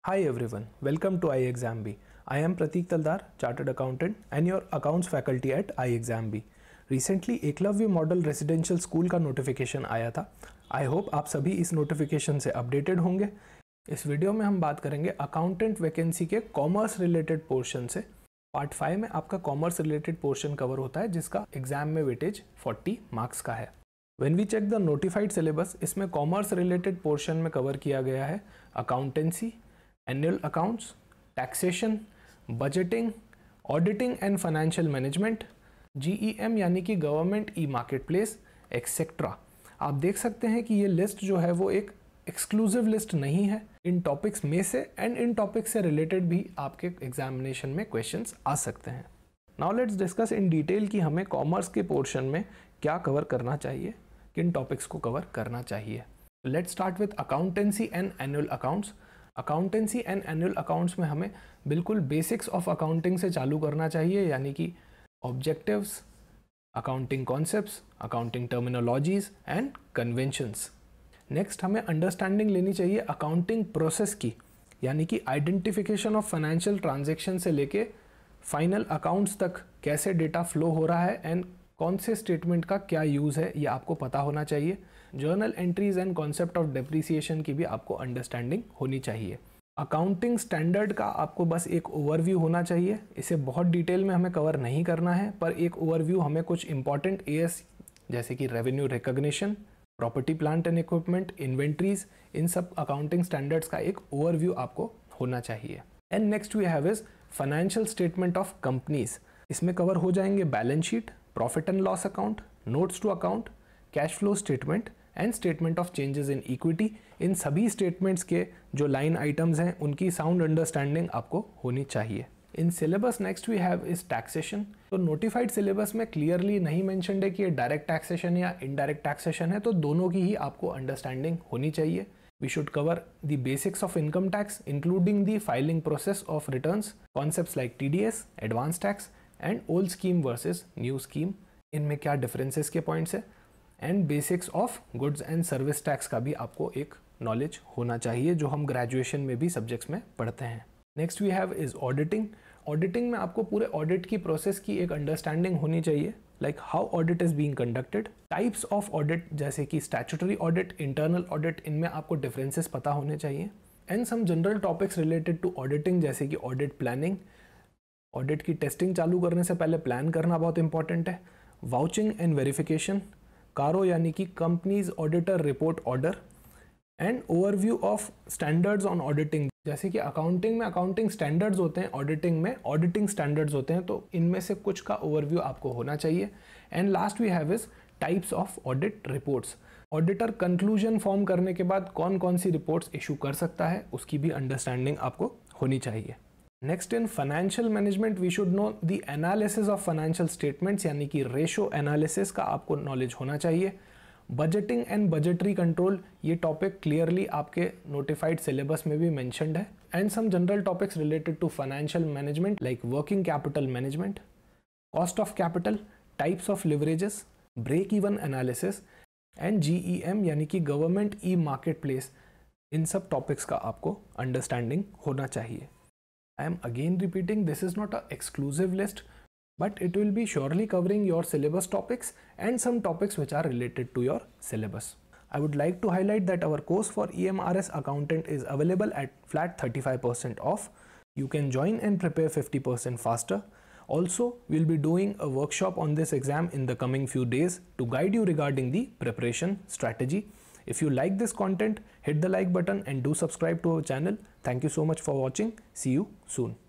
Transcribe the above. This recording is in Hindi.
Hi everyone, welcome to iExamB. I am Pratik Taldar, Chartered Accountant and your Accounts faculty at iExamB. Recently Eklavya model residential school का नोटिफिकेशन आया था. आई होप आप सभी इस नोटिफिकेशन से अपडेटेड होंगे. इस वीडियो में हम बात करेंगे अकाउंटेंट वैकेंसी के कॉमर्स रिलेटेड पोर्शन से. पार्ट 5 में आपका कॉमर्स रिलेटेड पोर्शन कवर होता है जिसका एग्जाम में वेटेज 40 मार्क्स का है. When we check the notified syllabus, इसमें कॉमर्स रिलेटेड पोर्शन में कवर किया गया है accountancy, annual accounts, taxation, budgeting, auditing and financial management, GEM यानी कि government e market place etcetera. आप देख सकते हैं कि ये लिस्ट जो है वो एक एक्सक्लूसिव लिस्ट नहीं है. इन टॉपिक्स में से एंड इन टॉपिक्स से रिलेटेड भी आपके एग्जामिनेशन में क्वेश्चंस आ सकते हैं. Now let's discuss in detail कि हमें कॉमर्स के पोर्शन में क्या कवर करना चाहिए, किन टॉपिक्स को कवर करना चाहिए. Let's start with accountancy and annual accounts. Accountancy and annual accounts में हमें बिल्कुल बेसिक्स ऑफ अकाउंटिंग से चालू करना चाहिए, यानी कि objectives, accounting concepts, accounting terminologies and conventions. Next हमें अंडरस्टैंडिंग लेनी चाहिए अकाउंटिंग प्रोसेस की, यानी कि आइडेंटिफिकेशन ऑफ फाइनेंशियल ट्रांजैक्शन से लेके फाइनल अकाउंट्स तक कैसे डेटा फ्लो हो रहा है एंड कौन से स्टेटमेंट का क्या यूज़ है ये आपको पता होना चाहिए. Journal entries and concept of depreciation की भी आपको अंडरस्टैंडिंग होनी चाहिए. अकाउंटिंग स्टैंडर्ड का आपको बस एक ओवरव्यू होना चाहिए. इसे बहुत डिटेल में हमें कवर नहीं करना है, पर एक ओवरव्यू हमें कुछ इंपॉर्टेंट AS जैसे कि revenue recognition, property plant and equipment, inventories, इन सब अकाउंटिंग स्टैंडर्ड्स का एक ओवरव्यू आपको होना चाहिए. And next we have is financial statement of companies. इसमें कवर हो जाएंगे balance sheet, profit and loss account, notes to account, cash flow statement and statement of changes in equity. इन सभी स्टेटमेंट्स के जो लाइन आइटम्स हैं उनकी साउंड अंडरस्टैंडिंग आपको होनी चाहिए. In syllabus next we have is taxation. तो नोटिफाइड सिलेबस में क्लियरली नहीं मेंशन्ड है कि ये डायरेक्ट टैक्सेशन या इनडायरेक्ट टैक्सेशन है, तो दोनों की ही आपको अंडरस्टैंडिंग होनी चाहिए. We should cover the basics of income tax, including the filing process of returns, concepts like TDS, advance tax, and old scheme versus new scheme. इनमें क्या differences के points है, and basics of goods and service tax का भी आपको एक knowledge होना चाहिए जो हम graduation में भी subjects में पढ़ते हैं. Next we have is auditing. Auditing में आपको पूरे audit की process की एक understanding होनी चाहिए, like how audit is being conducted, types of audit जैसे कि statutory audit, internal audit, इनमें आपको differences पता होने चाहिए. And some general topics related to auditing जैसे कि audit planning, audit की testing चालू करने से पहले plan करना बहुत important है. Vouching and verification, कारो यानी कि companies auditor report order, and overview of standards on auditing. जैसे कि अकाउंटिंग में अकाउंटिंग स्टैंडर्ड्स होते हैं, ऑडिटिंग में ऑडिटिंग स्टैंडर्ड्स होते हैं, तो इनमें से कुछ का ओवरव्यू आपको होना चाहिए. And last we have is types of audit reports. Auditor conclusion form करने के बाद कौन कौन सी रिपोर्ट्स इशू कर सकता है उसकी भी अंडरस्टैंडिंग आपको होनी चाहिए. Next in financial management we should know the analysis of financial statements, यानी कि रेशो एनालिसिस का आपको नॉलेज होना चाहिए. बजटिंग एंड बजटरी कंट्रोल, ये टॉपिक क्लियरली आपके नोटिफाइड सिलेबस में भी मेंशन्ड है. And some general topics related to financial management like working capital management, cost of capital, types of leverages, break even analysis and GEM यानी कि गवर्नमेंट ई मार्केट प्लेस. इन सब टॉपिक्स का आपको अंडरस्टैंडिंग होना चाहिए. I am again repeating, this is not a exclusive list, but it will be surely covering your syllabus topics and some topics which are related to your syllabus. I would like to highlight that our course for EMRS accountant is available at flat 35% off. You can join and prepare 50% faster. Also, we'll be doing a workshop on this exam in the coming few days to guide you regarding the preparation strategy. If you like this content, hit the like button and do subscribe to our channel. Thank you so much for watching. See you soon.